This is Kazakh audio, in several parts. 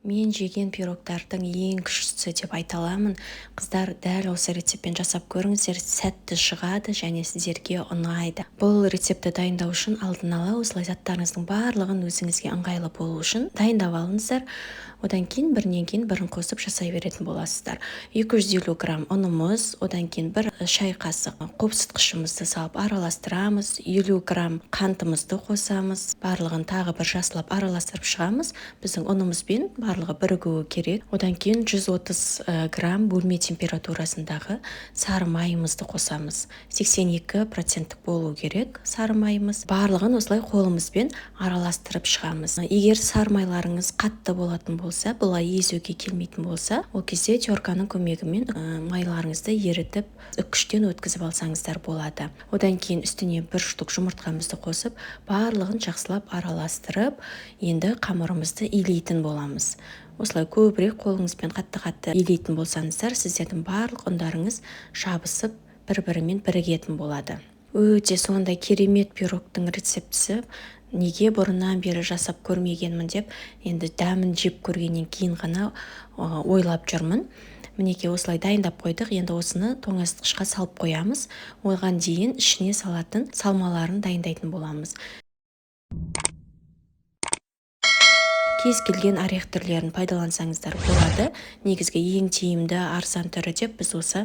Мен жеген пирогтардың ең күштісі деп айта аламын. Қыздар, дәл осы рецептпен жасап көріңіздер, сәтті шығады және сіздерге ұнайды. Бұл рецепті дайындау үшін алдын ала осылай заттарыңыздың барлығын өзіңізге ыңғайлы болу үшін дайындап алыңыздар. Одан кейін бірінен кейін бірін қосып жасай беретін боласыздар. 250 грамм ұнымыз, одан кейін бір шай қасық қопсытқышымызды салып араластырамыз. 50 грамм қантымызды қосамыз. Барлығын тағы бір жақсылап араластырып шығамыз. Біздің ұнымызбен барлығы бірігуі керек. Одан кейін 130 грамм бөлме температурасындағы сары майымызды қосамыз. 82% болу керек сары майымыз. Барлығын осылай қолымызбен араластырып шығамыз. Егер сары майларыңыз қатты болатын болса, бұлай езуге келмейтін болса, ол кезде терканың көмегімен майларыңызды ерітіп үккіштен өткізіп алсаңыздар болады. Одан кейін үстіне бір штук жұмыртқамызды қосып, барлығын жақсылап араластырып, енді қамырымызды илейтін боламыз. Осылай көбірек қолыңызбен қатты илейтін болсаңыздар, сіздердің барлық ұндарыңыз жабысып, бір-бірімен бірігетін болады. Өте сондай керемет пирогтың рецептісі. Неге бұрыннан бері жасап көрмегенмін деп, енді дәмін жеп көргеннен кейін ғана ойлап жүрмін. Мінекей осылай дайындап қойдық. Енді осыны тоңазытқышқа салып қоямыз. Оған дейін ішіне салатын салмаларын дайындайтын боламыз. Кез келген орех түрлерін пайдалансаңыздар болады. Негізгі ең тиімді арзан түрі деп біз осы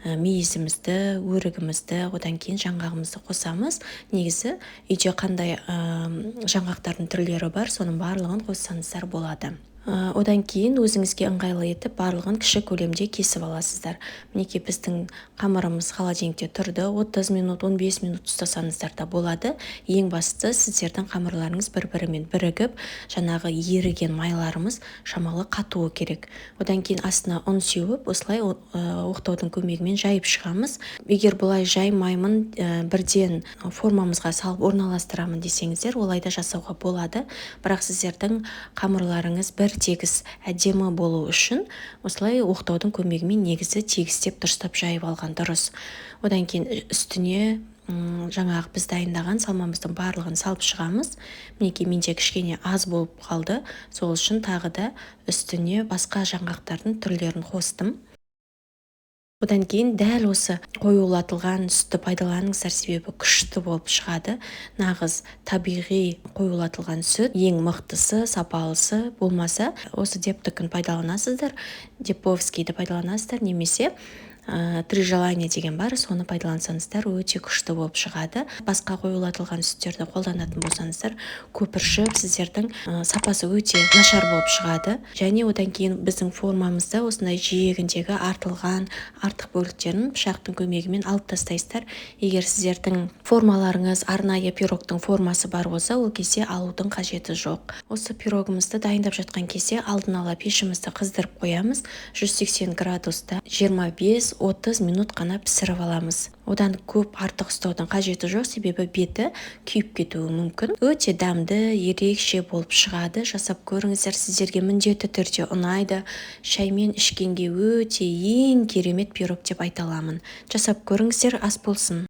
мейізімізді, өрігімізді, одан кейін жаңғағымызды қосамыз. Негізі үйде қандай жаңғақтардың түрлері бар, соның барлығын қоссаңыздар болады. Одан кейін өзіңізге ыңғайлы етіп барлығын кіші көлемде кесіп аласыздар. Мінекей біздің қамырымыз холодильникте тұрды. 30 минут, 15 минут ұстасаңыздар да болады. Ең бастысы сіздердің қамырларыңыз бір-бірімен бірігіп, жаңағы еріген майларымыз шамалы қатуы керек. Одан кейін астына ұн сеуіп, осылай оқтаудың көмегімен жайып шығамыз. Егер бұлай жаймаймын, бірден формамызға салып орналастырамын десеңіздер, олай да жасауға болады. Бірақ сіздердің қамырларыңыз бір тегіс әдемі болу үшін осылай оқтаудың көмегімен негізі тегістеп дұрыстап жайып алған дұрыс. Одан кейін үстіне жаңағы біз дайындаған салмамыздың барлығын салып шығамыз. Мінекей менде кішкене аз болып қалды. Сол үшін тағы да үстіне басқа жаңғақтардың түрлерін қостым. Одан кейін дәл осы қоюлатылған сүтті пайдаланыңыздар, себебі күшті болып шығады. Нағыз табиғи қоюлатылған сүт ең мықтысы, сапалысы. Болмаса осы дептікін пайдаланасыздар, деповскийді пайдаланасыздар, немесе три желания деген бар, соны пайдалансаңыздар өте күшті болып шығады. Басқа қоюлатылған сүттерді қолданатын болсаңыздар, көпіршіп сіздердің сапасы өте нашар болып шығады. Және одан кейін біздің формамызда осындай жиегіндегі артылған артық бөліктерін пышақтың көмегімен алып тастайсыздар. Егер сіздердің формаларыңыз арнайы пирогтың формасы бар болса, ол кезде алудың қажеті жоқ. Осы пирогымызды дайындап жатқан кезде алдын ала пешімізді қыздырып қоямыз. 180 градуста 25-30 минут қана пісіріп аламыз. Одан көп артық ұстаудың қажеті жоқ, себебі беті күйіп кетуі мүмкін. Өте дәмді, ерекше болып шығады. Жасап көріңіздер, сіздерге міндетті түрде ұнайды. Шаймен ішкенге өте ең керемет пирог деп айта аламын. Жасап көріңіздер, ас болсын.